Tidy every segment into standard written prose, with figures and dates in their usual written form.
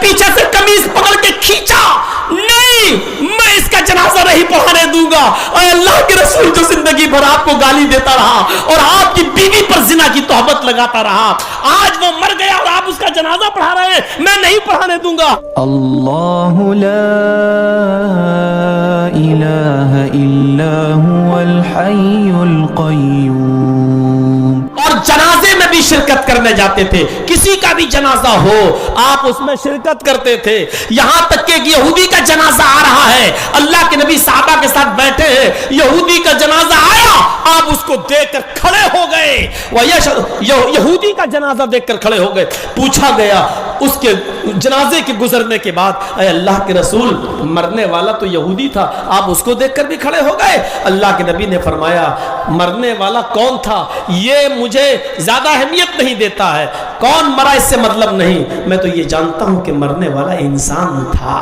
पीछे से कमीज पकड़ के खींचा, नहीं मैं इसका जनाजा नहीं पढ़ाने दूंगा। अल्लाह के रसूल जो जिंदगी भर आपको गाली देता रहा और आपकी बीवी पर जिना की तोहमत लगाता रहा, आज वो मर गया और आप उसका जनाजा पढ़ा रहे हैं, मैं नहीं पढ़ाने दूंगा। अल्लाहु ला इलाहा इल्ला हुवल हय्युल क़य्यूम। और जनाजे में भी शिरकत करने जाते थे, किसी का भी जनाजा हो आप उसमें शिरकत करते थे। यहां तक कि यहूदी का जनाजा आ रहा है, अल्लाह के नबी साहबा के साथ बैठे हैं, यहूदी का जनाजा आया, आप उसको देखकर खड़े हो गए। यहूदी का जनाजा देखकर खड़े हो गए। पूछा गया उसके जनाजे के गुजरने के बाद, अरे अल्लाह के रसूल मरने वाला तो यहूदी था, आप उसको देखकर भी खड़े हो गए। अल्लाह के नबी ने फरमाया मरने वाला कौन था ये मुझे ज्यादा अहमियत नहीं देता है, कौन मरा इससे मतलब नहीं, मैं तो ये जानता हूं कि मरने वाला इंसान था।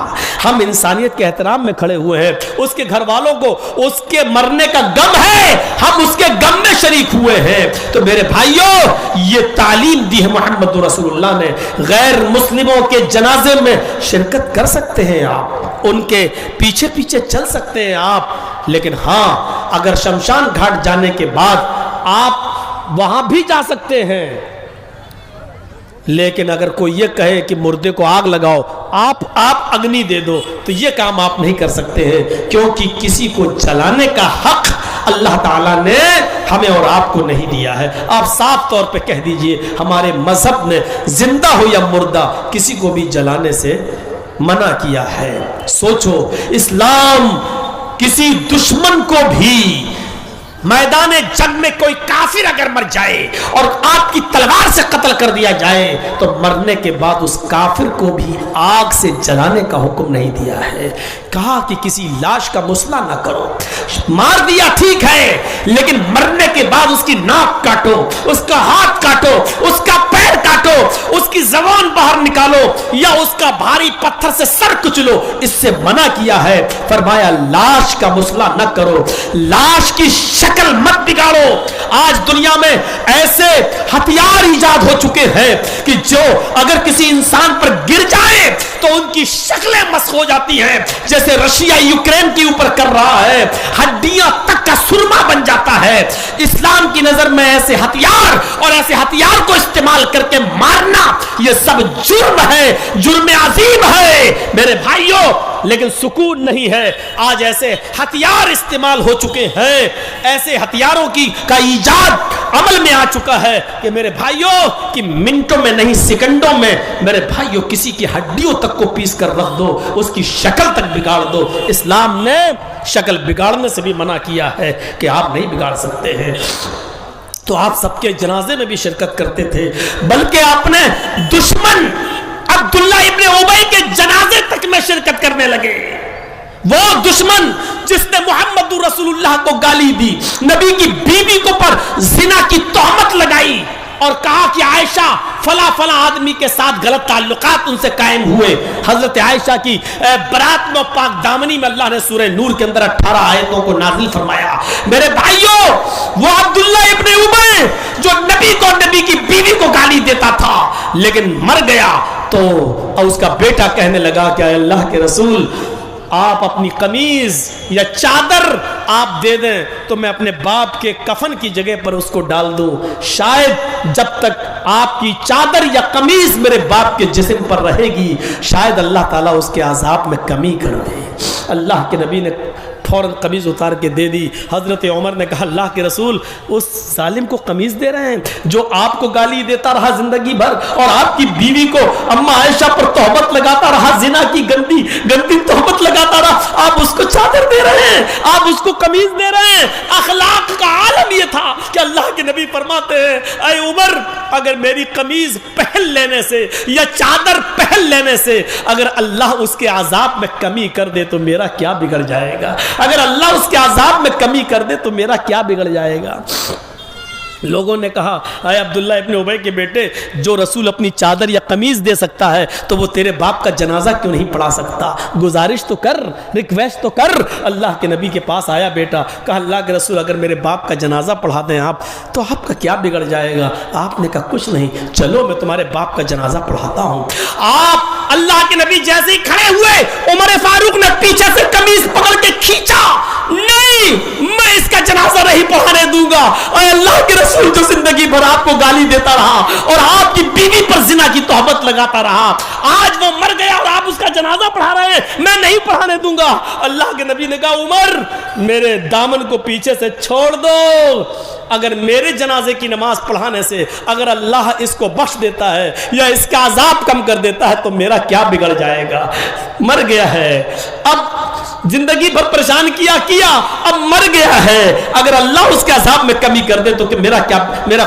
हम इंसानियत के एहतराम में खड़े हुए हैं, उसके घर वालों को उसके मरने का गम है, हम उसके गम में शरीक हुए हैं। तो मेरे भाइयों ये तालीम दी है मोहम्मद रसूलुल्लाह ने, गैर मुस्लिमों के जनाजे में शिरकत कर सकते हैं आप, उनके पीछे पीछे चल सकते हैं आप, लेकिन हाँ अगर शमशान घाट जाने के बाद आप वहां भी जा सकते हैं, लेकिन अगर कोई ये कहे कि मुर्दे को आग लगाओ, आप अग्नि दे दो, तो ये काम आप नहीं कर सकते हैं, क्योंकि किसी को जलाने का हक अल्लाह ताला ने हमें और आपको नहीं दिया है। आप साफ तौर पे कह दीजिए हमारे मजहब ने जिंदा हो या मुर्दा किसी को भी जलाने से मना किया है। सोचो इस्लाम किसी दुश्मन को भी, मैदान जंग में कोई काफिर अगर मर जाए और आपकी तलवार से कत्ल कर दिया जाए तो मरने के बाद उस काफिर को भी आग से जलाने का हुक्म नहीं दिया है। कहा कि किसी लाश का मुसला ना करो, मार दिया ठीक है, लेकिन मरने के बाद उसकी नाक काटो, उसका हाथ काटो, उसका पैर काटो, उसकी जबान बाहर निकालो या उसका भारी पत्थर से सर कुचलो, इससे मना किया है। फरमाया लाश का मुसला न करो, लाश की शक्ल मत बिगाड़ो। आज दुनिया में ऐसे हथियार इजाद हो चुके हैं कि जो अगर किसी इंसान पर गिर जाए तो उनकी शक्लें मस्ख हो जाती हैं, जैसे रशिया यूक्रेन के ऊपर कर रहा है, हड्डियां तक का सुरमा बन जाता है। इस्लाम की नजर में ऐसे हथियार और ऐसे हथियार को इस्तेमाल करके मारना यह सब जुर्म है, जुर्म अजीम है मेरे भाइयों। लेकिन सुकून नहीं है, आज ऐसे हथियार इस्तेमाल हो चुके हैं, ऐसे हथियारों का ईजाद अमल में आ चुका है कि मेरे भाइयों कि मिनटों में नहीं सेकंडों में मेरे भाइयों किसी की हड्डियों तक को पीस कर रख दो, उसकी शक्ल तक बिगाड़ दो। इस्लाम ने शक्ल बिगाड़ने से भी मना किया है कि आप नहीं बिगाड़ सकते हैं। तो आप सबके जनाजे में भी शिरकत करते थे, बल्कि आपने दुश्मन अब्दुल्ला इब्ने उबई के जनाजे तक में शिरकत करने लगे। वो दुश्मन जिसने मोहम्मद रसूलुल्लाह को गाली दी, नबी की बीवी को पर जिना की तोहमत लगाई और कहा कि आयशा फला फला आदमी के साथ गलत ताल्लुकात उनसे कायम हुए। हजरत आयशा की बरात में पाक दामनी में अल्लाह ने सूरह नूर के अंदर 18 आयतों को नाजिल फरमाया। मेरे भाइयों वो अब्दुल्ला इब्ने उबई जो नबी को, नबी की बीवी को गाली देता था, लेकिन मर गया तो उसका बेटा कहने लगा कि अल्लाह के रसूल आप अपनी कमीज या चादर आप दे दें तो मैं अपने बाप के कफन की जगह पर उसको डाल दूं, शायद जब तक आपकी चादर या कमीज मेरे बाप के जिस्म पर रहेगी शायद अल्लाह ताला उसके अज़ाब में कमी कर दे। अल्लाह के नबी ने फौरन कमीज उतार के दे दी। हजरत उमर ने कहा अल्लाह के रसूल उस जालिम को कमीज दे रहे हैं जो आपको गाली देता रहा जिंदगी भर और आपकी बीवी को अम्मा आयशा पर तोहमत लगाता रहा, जिना की गंदी गंदी तोहमत लगाता रहा, आप उसको चादर दे रहे हैं, आप उसको कमीज दे रहे हैं। अखलाक का आलम यह था कि अल्लाह के नबी फरमाते हैं ऐ उमर अगर मेरी कमीज पहन लेने से या चादर पहन लेने से अगर अल्लाह उसके अजाब में कमी कर दे तो मेरा क्या बिगड़ जाएगा, अगर अल्लाह उसके अजाब में कमी कर दे तो मेरा क्या बिगड़ जाएगा। लोगों ने कहा अरे अब्दुल्ला इब्ने उबई के बेटे जो रसूल अपनी चादर या कमीज दे सकता है तो वो तेरे बाप का जनाजा क्यों नहीं पढ़ा सकता, गुजारिश तो कर, रिक्वेस्ट तो कर। अल्लाह के नबी के पास आया बेटा, कहा अल्लाह के रसूल अगर मेरे बाप का जनाजा पढ़ा दें आप तो आपका क्या बिगड़ जाएगा। आपने कहा कुछ नहीं, चलो मैं तुम्हारे बाप का जनाजा पढ़ाता हूँ। आप اللہ کے نبی جیسے ہی کھڑے ہوئے عمر فاروق نے پیچھے سے قمیص پکڑ کے کھینچا، نہیں میں اس کا جنازہ نہیں پڑھانے دوں گا۔ اے اللہ کے رسول جو زندگی بھر آپ کو گالی دیتا رہا اور آپ کی بیوی پر زنا کی تہمت لگاتا رہا، آج وہ مر گیا اور آپ اس کا جنازہ پڑھا رہے ہیں، میں نہیں پڑھانے دوں گا۔ اللہ کے نبی نے کہا عمر میرے دامن کو پیچھے سے چھوڑ دو، اگر میرے جنازے کی نماز پڑھانے سے اگر اللہ اس کو بخش دیتا ہے یا اس کا عذاب کم کر دیتا ہے تو میرا کیا بگڑ جائے گا؟ مر گیا ہے، اب زندگی بھر پریشان کیا اب مر گیا ہے، اگر اللہ اس کے عذاب میں کمی کر دے تو کہ میرا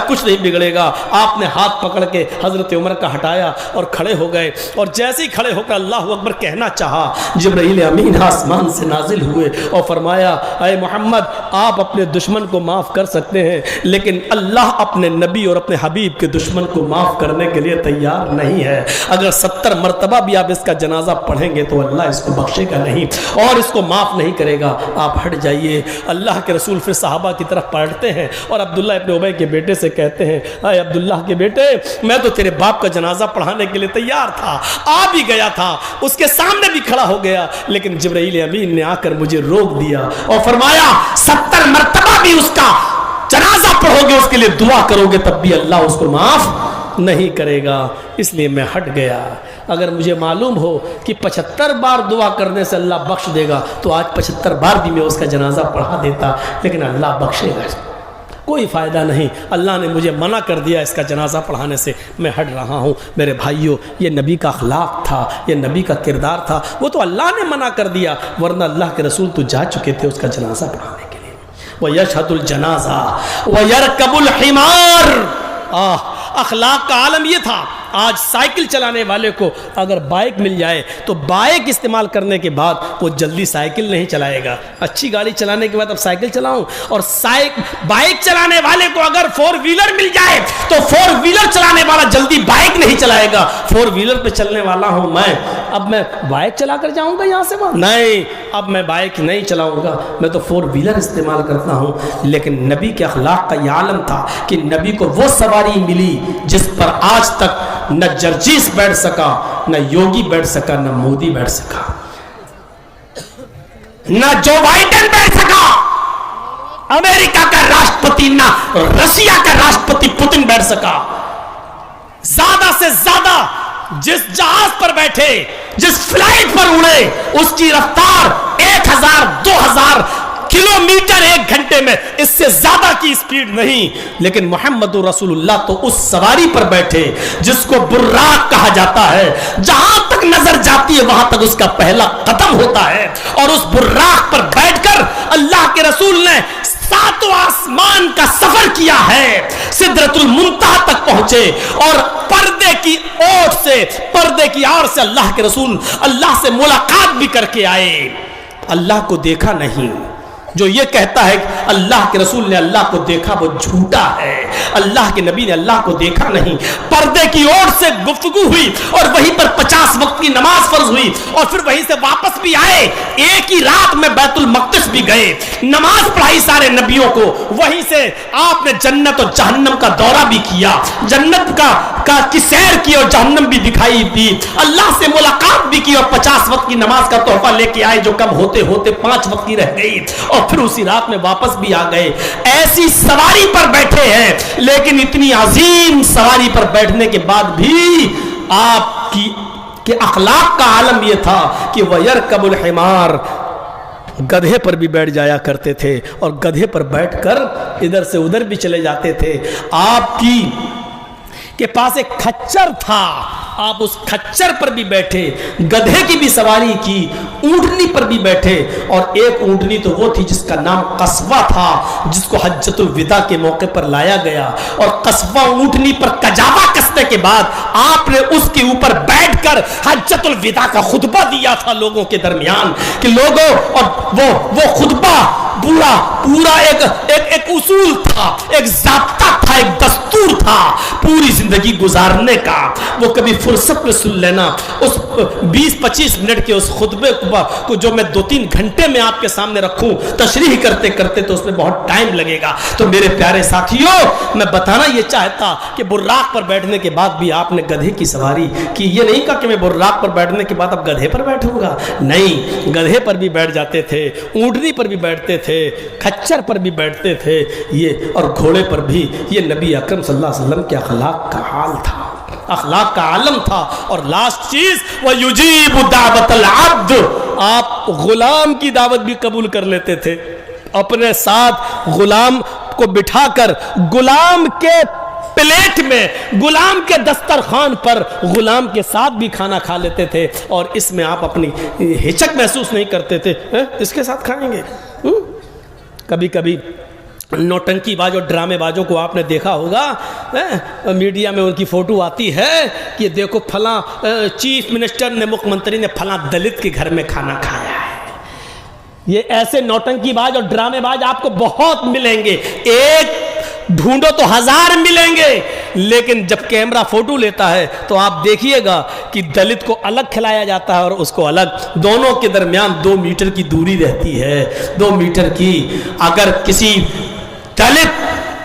کچھ نہیں بگڑے گا۔ آپ نے ہاتھ پکڑ کے حضرت عمر کا ہٹایا اور کھڑے ہو گئے، اور جیسے ہی کھڑے ہو کر اللہ اکبر کہنا چاہا، جبرائیل امین آسمان سے نازل ہوئے اور فرمایا اے محمد آپ اپنے دشمن کو معاف کر سکتے ہیں لیکن اللہ اپنے نبی اور اپنے حبیب کے دشمن کو معاف کرنے کے لیے تیار نہیں ہے۔ اگر 70 مرتبہ بھی آپ اس کا جنازہ پڑھیں گے تو اللہ اس کو بخشے گا نہیں اور اس کو معاف نہیں کرے گا، آپ ہٹ جائیے۔ اللہ کے رسول پھر صحابہ کی طرف پلٹتے ہیں اور عبداللہ ابن ابی کے بیٹے سے کہتے ہیں اے عبداللہ کے بیٹے میں تو تیرے باپ کا جنازہ پڑھانے کے لیے تیار تھا، آ بھی گیا تھا، اس کے سامنے بھی کھڑا ہو گیا، لیکن جبرائیل امین نے آ کر مجھے روک دیا اور فرمایا 70 مرتبہ بھی اس کا جنازہ پڑھو گے، اس کے لیے دعا کرو گے، تب بھی اللہ اس کو معاف نہیں کرے گا، اس لیے میں ہٹ گیا۔ اگر مجھے معلوم ہو کہ 75 بار دعا کرنے سے اللہ بخش دے گا تو آج 75 بار بھی میں اس کا جنازہ پڑھا دیتا، لیکن اللہ بخشے گا، کوئی فائدہ نہیں، اللہ نے مجھے منع کر دیا اس کا جنازہ پڑھانے سے، میں ہٹ رہا ہوں۔ میرے بھائیوں یہ نبی کا اخلاق تھا، یہ نبی کا کردار تھا، وہ تو اللہ نے منع کر دیا، ورنہ اللہ کے رسول تو جا چکے تھے اس کا جنازہ پڑھانے کے لیے۔ وَيَشْهَدُ الْجَنَازَةَ وَيَرْكَبُ الْحِمَارَ۔ اخلاق کا عالم یہ تھا، آج سائیکل چلانے والے کو اگر بائک مل جائے تو بائک استعمال کرنے کے بعد وہ جلدی سائیکل نہیں چلائے گا، اچھی گاڑی چلانے کے بعد اب سائیکل چلاؤں، اور بائک چلانے والے کو اگر 4 ویلر مل جائے تو 4 ویلر چلانے والا جلدی بائک نہیں چلائے گا۔ 4 ویلر پہ چلنے والا ہوں میں، اب میں بائک چلا کر جاؤں گا یہاں سے وہاں؟ نہیں، اب میں بائک نہیں چلاؤں گا، میں تو 4 ویلر استعمال کرتا ہوں۔ لیکن نبی کے اخلاق کا یہ عالم تھا کہ نبی کو وہ سواری ملی جس پر آج تک نہ جرجیس بیٹھ سکا، نہ یوگی بیٹھ سکا، نہ مودی بیٹھ سکا، نہ جو بائیڈن بیٹھ سکا، امریکہ کا راشٹرپتی، نہ رشیا کا راشٹرپتی پوتن بیٹھ سکا۔ زیادہ سے زیادہ جس جہاز پر بیٹھے، جس فلائٹ پر اڑے، اس کی رفتار 1000-2000 کلومیٹر 1 گھنٹے میں، اس سے زیادہ کی سپیڈ نہیں۔ لیکن محمد رسول اللہ تو اس سواری پر بیٹھے جس کو براق کہا جاتا ہے، جہاں تک نظر جاتی ہے وہاں تک اس کا پہلا قدم ہوتا ہے، اور اس براق پر بیٹھ کر اللہ کے رسول نے 7 آسمان کا سفر کیا ہے، سدرۃ المنتہا تک پہنچے، اور پردے کی اوٹ سے، پردے کی آڑ سے اللہ کے رسول اللہ سے ملاقات بھی کر کے آئے۔ اللہ کو دیکھا نہیں، جو یہ کہتا ہے کہ اللہ کے رسول نے اللہ کو دیکھا وہ جھوٹا ہے، اللہ کے نبی نے اللہ کو دیکھا نہیں۔ پردے کی اوٹ سے گفتگو ہوئی اور وہیں پر 50 وقت کی نماز فرض ہوئی، اور پھر وہیں سے واپس بھی آئے، ایک ہی رات میں بیت المقدس بھی گئے، نماز پڑھائی سارے نبیوں کو، وہیں سے آپ نے جنت اور جہنم کا دورہ بھی کیا، جنت کی سیر کی اور جہنم بھی دکھائی دی، اللہ سے ملاقات بھی کی، اور 50 وقت کی نماز کا تحفہ لے کے آئے جو کم ہوتے ہوتے 5 وقت کی رہ گئی، اور پھر اسی رات میں واپس بھی آ گئے۔ ایسی سواری پر بیٹھے ہیں، لیکن اتنی عظیم سواری پر بیٹھنے کے بعد بھی آپ کی کہ اخلاق کا عالم یہ تھا کہ وَيَرْكَبُ الْحِمَارَ، گدھے پر بھی بیٹھ جایا کرتے تھے، اور گدھے پر بیٹھ کر ادھر سے ادھر بھی چلے جاتے تھے۔ آپ کے پاس ایک کھچر تھا، آپ اس کھچر پر بھی بیٹھے، گدھے کی بھی سواری کی، اونٹنی پر بھی بیٹھے، اور ایک اونٹنی تو وہ تھی جس کا نام قصوہ تھا، جس کو حجۃ الوداع کے موقع پر لایا گیا، اور قصوہ اونٹنی پر کجاوا کسنے کے بعد آپ نے اس کے اوپر بیٹھ کر حجۃ الوداع کا خطبہ دیا تھا لوگوں کے درمیان کہ لوگوں، اور وہ خطبہ पूरा पूरा एक उसूल था, एक ज़ाब्ता था, एक दस्तूर था पूरी जिंदगी गुजारने का। वो कभी फुर्सत में सुन लेना, उस 20-25 मिनट के उस खुतबे को जो मैं 2-3 घंटे में आपके सामने रखूं तशरीह करते करते तो उसमें बहुत टाइम लगेगा। तो मेरे प्यारे साथियों, मैं बताना ये चाहता कि बुर्राक पर बैठने के बाद भी आपने गधे की सवारी की। ये नहीं कहा कि मैं बुर्राक पर बैठने के बाद अब गधे पर बैठूंगा, नहीं, गधे पर भी बैठ जाते थे, ऊंटनी पर भी बैठते थे, खच्चर पर भी बैठते थे, ये और घोड़े पर भी। ये नबी अकरम सल्लल्लाहु अलैहि वसल्लम के अखलाक का हाल था, अखलाक का आलम था। और लास्ट चीज, वह युजीबु दावतल अब्द, आप गुलाम की दावत भी कबूल कर लेते थे। अपने साथ गुलाम को बिठाकर गुलाम के प्लेट में, गुलाम के दस्तरखान पर गुलाम के साथ भी खाना खा लेते थे। और इसमें आप अपनी हिचक महसूस नहीं करते थे, इसके साथ खाएंगे। कभी कभी नौटंकीबाज और ड्रामेबाजों को आपने देखा होगा, मीडिया में उनकी फोटो आती है कि देखो फलां चीफ मिनिस्टर ने, मुख्यमंत्री ने फलां दलित के घर में खाना खाया है। ये ऐसे नौटंकीबाज और ड्रामेबाज आपको बहुत मिलेंगे, एक ढूंढो तो 1000 मिलेंगे। लेकिन जब कैमरा फोटो लेता है तो आप देखिएगा कि दलित को अलग खिलाया जाता है और उसको अलग, दोनों के दरमियान 2 मीटर की दूरी रहती है, 2 मीटर की। अगर किसी दलित,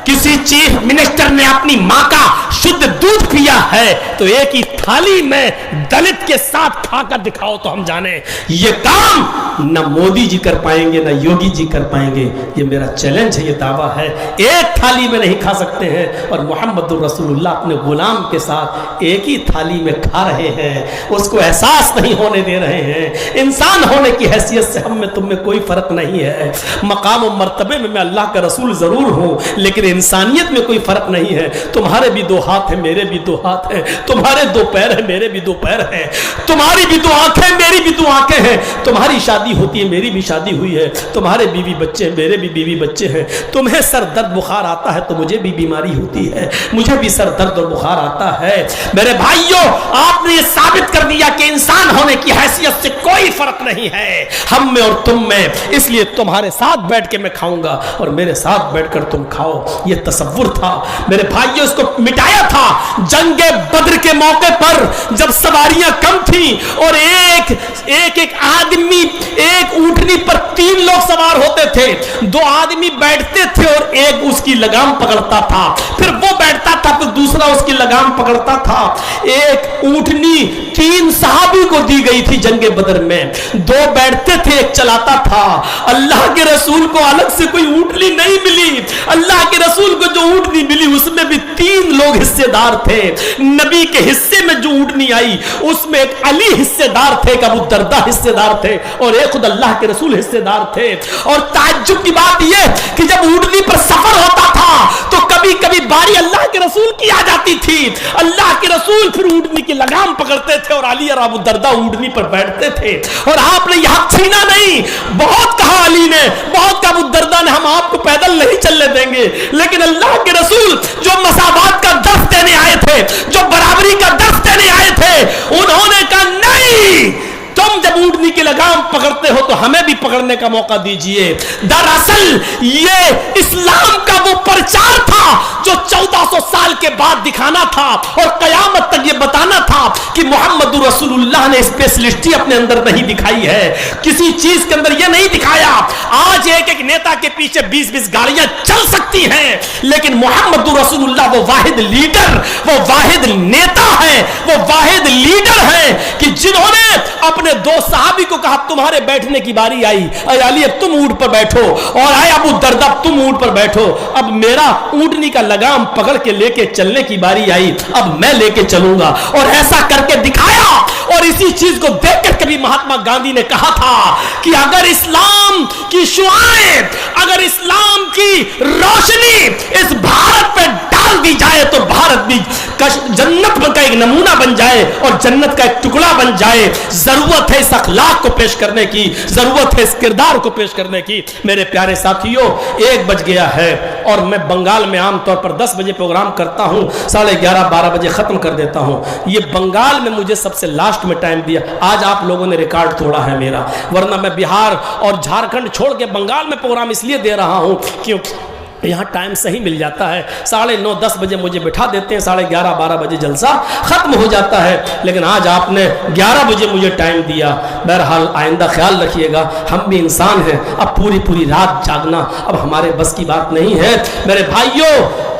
किसी चीफ मिनिस्टर ने अपनी मां का शुद्ध दूध पिया है तो एक ही थाली में दलित के साथ खाकर दिखाओ तो हम जाने ये काम न मोदी जी कर पाएंगे न योगी जी कर पाएंगे। ये मेरा चैलेंज है, ये दावा है। एक थाली में नहीं खा सकते हैं और मोहम्मदुर रसूलुल्लाह अपने गुलाम के साथ एक ही थाली में खा रहे हैं, उसको एहसास नहीं होने दे रहे हैं। इंसान होने की हैसियत से हम में तुम में कोई फर्क नहीं है। मकाम और मर्तबे में मैं अल्लाह का रसूल जरूर हूं, लेकिन इंसानियत में कोई फर्क नहीं है। तुम्हारे भी 2 हाथ है, मेरे भी 2 हाथ है, तुम्हारे 2 पैर है, मेरे भी 2 पैर है, तुम्हारी भी 2 आंखें, मेरी भी 2 आंखें हैं, तुम्हारी शादी होती है, मेरी भी शादी हुई है, तुम्हारे बीवी बच्चे हैं, मेरे भी बीवी बच्चे हैं, तुम्हें सर दर्द बुखार आता है तो मुझे भी बीमारी होती है, मुझे भी सर दर्द और बुखार आता है। मेरे भाइयों, आपने ये साबित कर दिया कि इंसान होने की हैसियत से कोई फर्क नहीं है हम में और तुम में, इसलिए तुम्हारे साथ बैठ के मैं खाऊंगा और मेरे साथ बैठकर तुम खाओ। ये तसव्वुर था मेरे भाइयों, इसको मिटाया था जंगे बद्र के मौके पर जब सवारियां कम थी और एक आदमी, एक ऊंटनी पर 3 लोग सवार होते थे, 2 आदमी बैठते थे और एक उसकी लगाम पकड़ता था, फिर वो बैठता था, फिर दूसरा उसकी लगाम पकड़ता था। एक ऊंटनी 3 सहाबी को दी गई थी जंगे बदर में, 2 बैठते थे, एक चलाता था। अल्लाह के रसूल को अलग से कोई ऊंटनी नहीं मिली, अल्लाह के रसूल को जो ऊंटनी मिली उसमें भी 3 लोग हिस्सेदार थे। नबी के हिस्से में जो ऊंटनी आई उसमें एक अली हिस्सेदार थे, एक अबू दरदा हिस्सेदार थे और एक खुद अल्लाह के रसूल हिस्सेदार थे। और ताज्जुब की बात यह कि जब ऊंटनी पर सफर होता था तो कभी कभी बारी अल्लाह के रसूल की आ जाती थी, अल्लाह के रसूल फिर ऊंटनी की लगाम पकड़ते थे और अली और अबू दरदा ऊंटनी पर बैठते थे। और आपने यह छीना नहीं, बहुत कहा अली ने, बहुत कहा अबू दरदा ने, हम आपको पैदल नहीं चलने देंगे, लेकिन अल्लाह के रसूल जो मसावात का दर्स देने आए थे, जो बराबरी का दर्स देने आए थे, उन्होंने कहा नहीं, तुम जब ऊंटनी की लगाम पकड़ते हो तो हमें भी पकड़ने का मौका दीजिए। दरअसल ये इस्लाम का वो प्रचार था जो 1400 साल के बाद दिखाना था और कयामत तक ये बताना था कि मोहम्मद रसूलुल्लाह ने स्पेशलिस्टी अपने अंदर नहीं दिखाई है, किसी चीज के अंदर ये नहीं दिखाया। आज एक एक नेता के पीछे 20-20 गाड़ियां चल सकती हैं, लेकिन मोहम्मद रसूलुल्लाह वो वाहिद लीडर, वो वाहिद नेता है, वो वाहिद लीडर है कि जिन्होंने अपने 2 सहाबी को कहा तुम्हारे बैठने की बारी आई, अली अब तुम ऊंट पर बैठो, और आए अबू दरदा तुम ऊंट पर बैठो, अब मेरा ऊंटनी का लगाम पकड़ के लेके चलने की बारी आई, अब मैं लेके चलूंगा। और ऐसा करके दिखाया। और इसी चीज को देखकर कभी महात्मा गांधी ने कहा था कि अगर इस्लाम की शुआएं, अगर इस्लाम की रोशनी इस भारत पे डाल دی جائے تو بھارت بھی جنت کا ایک نمونہ بن جائے اور جنت کا ایک ٹکڑا بن جائے. ضرورت ہے اس اخلاق کو پیش کرنے کی, ضرورت ہے اس کردار کو پیش کرنے کی. میرے پیارے ساتھیوں, 1 بج گیا ہے اور میں بنگال میں عام طور پر 10 بجے پروگرام کرتا ہوں, 11:30-12 بجے ختم کر دیتا ہوں. یہ بنگال میں مجھے سب سے لاسٹ میں ٹائم دیا. آج آپ لوگوں نے ریکارڈ توڑا ہے میرا, ورنہ میں بہار اور جھارکھنڈ چھوڑ کے بنگال میں پروگرام اس لیے دے رہا ہوں کیونکہ یہاں ٹائم صحیح مل جاتا ہے. 9:30-10 بجے مجھے بٹھا دیتے ہیں, 11:30-12 بجے جلسہ ختم ہو جاتا ہے. لیکن آج آپ نے 11 بجے مجھے ٹائم دیا. بہرحال آئندہ خیال رکھیے گا, ہم بھی انسان ہیں, اب پوری رات جاگنا اب ہمارے بس کی بات نہیں ہے. میرے بھائیوں,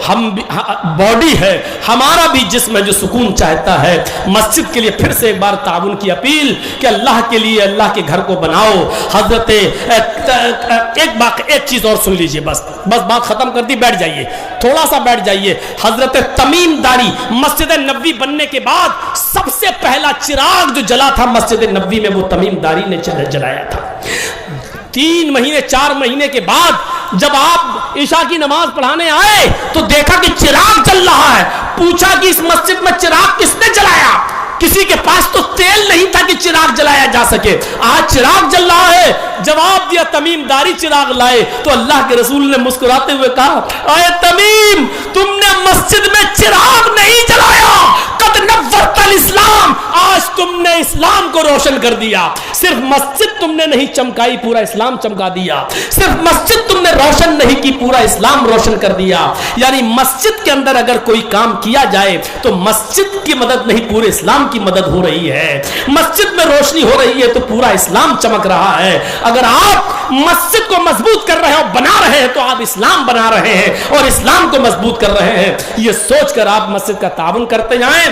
ہم بھی باڈی ہے, ہمارا بھی جسم ہے جو سکون چاہتا ہے. مسجد کے لیے پھر سے ایک بار تعاون کی اپیل کہ اللہ کے لیے اللہ کے گھر کو بناؤ. حضرت ایک چیز اور سن لیجئے, بس بات ختم کر دی, بیٹھ جائیے, تھوڑا سا بیٹھ جائیے. حضرت تمیم داری مسجد نبوی بننے کے بعد سب سے پہلا چراغ جو جلا تھا مسجد نبوی میں وہ تمیم داری نے جلایا تھا. 3 مہینے 4 مہینے کے بعد جب آپ عشاء کی نماز پڑھانے آئے تو دیکھا کہ چراغ جل رہا ہے. پوچھا کہ اس مسجد میں چراغ کس نے جلایا؟ کسی کے پاس تو تیل نہیں تھا کہ چراغ جلایا جا سکے. آج چراغ جل رہا ہے. جواب دیا تمیم داری چراغ لائے تو اللہ کے رسول نے مسکراتے ہوئے کہا, اے تمیم, تم نے مسجد میں چراغ نہیں جلایا, قد نورت الاسلام, آج تم نے اسلام کو روشن کر دیا. صرف مسجد تم نے نہیں چمکائی, پورا اسلام چمکا دیا. صرف مسجد تم نے روشن نہیں کی, پورا اسلام روشن کر دیا. یعنی مسجد کے اندر اگر کوئی کام کیا جائے تو مسجد کی مدد نہیں, پورے اسلام کی مدد ہو رہی ہے. مسجد میں روشنی ہو رہی ہے تو پورا اسلام چمک رہا ہے. اگر آپ مسجد کو مضبوط کر رہے ہیں اور بنا رہے ہیں تو آپ اسلام بنا رہے ہیں اور اسلام کو مضبوط کر رہے ہیں. یہ سوچ کر آپ مسجد کا تعاون کرتے جائیں.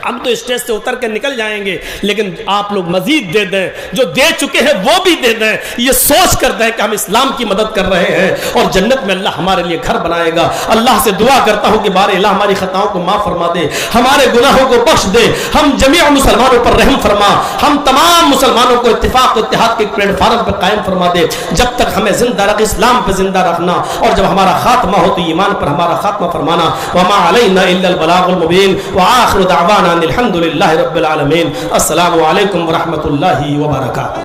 ہم تو اسٹیج سے اتر کے نکل جائیں گے, لیکن آپ لوگ مزید دے دیں, جو دے چکے ہیں وہ بھی دے دیں. یہ سوچ کر دیں کہ ہم اسلام کی مدد کر رہے ہیں اور جنت میں اللہ ہمارے لیے گھر بنائے گا. اللہ سے دعا کرتا ہوں کہ بارے اللہ ہماری خطاؤں کو معاف فرما دے, ہمارے گناہوں کو بخش دے, ہم جمیع مسلمانوں پر رحم فرما, ہم تمام مسلمانوں کو اتفاق و اتحاد کے پلیٹ فارم پر قائم فرما دے. جب تک ہمیں زندہ رکھ, اسلام پہ زندہ رکھنا, اور جب ہمارا خاتمہ ہو تو ایمان پر ہمارا خاتمہ فرمانا. وما علینا الا البلاغ المبین وآخر دعوانا الحمد للہ رب العالمین. السلام علیکم ورحمۃ اللہ وبرکاتہ.